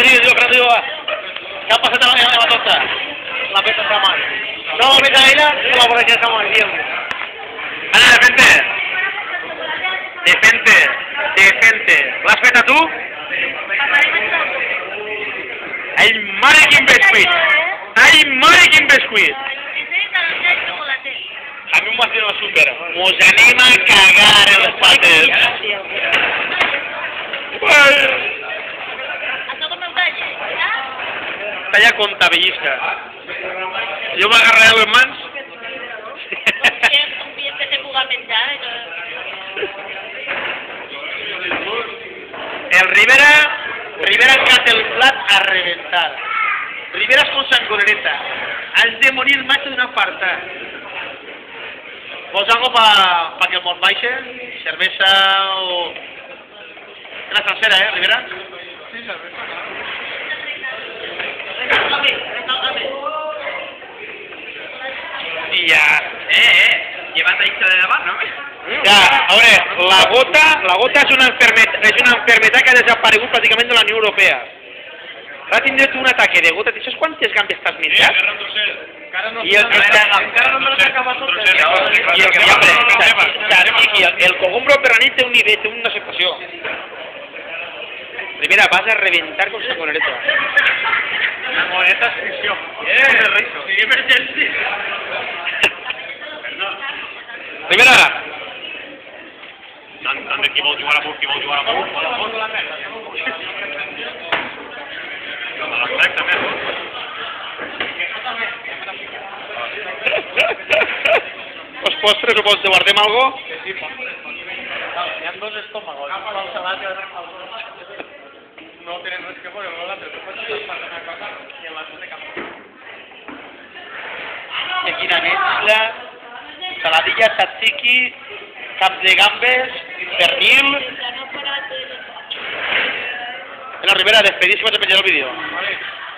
que dius, Fran, diu, què ha passat a la meva tota? La peta de mà. No, mira ella, no la borratxa de mà, diem. Ana, defente. L'has fet a tu? Ai, mare, quin bescuit! Ai, mare, quin bescuit! A mi m'ho va dir una super. Mos anem a cagar en les pates. Talla contabellista. Jo m'agarraré les mans. El Rivera encanta el plat a reventar. Rivera és com sangonereta. Has de morir el macho d'una farta. ¿Vols algo pa que el mos baixe? Cervesa o... Una salsera, Rivera? Sí, cervesa. I ja... Lleva't això de davant, no? Ja, a veure, la gota és una enfermedad que ha desaparegut pràcticament de la Unió Europea. Va tindre tu un ataque de gota. Saps quantes gambes t'has menjat? I el cogombro per la nit té un nivell, té una aceptació. Rivera, vas a reventar con sangonereta. Sangoneta és ficció. Sí, emergència. Rivera! Tant qui vol jugar a la qui vol jugar a la Los postres, o vols guardem algo? Sí, hi ha dos estómagos. No tenen res que veure amb l'altre. I en l'altre de camp. Quina mescla, saladilla, tzatziki, caps de gambes, pernil... En la Rivera, despedís i vaig a penjar el vídeo.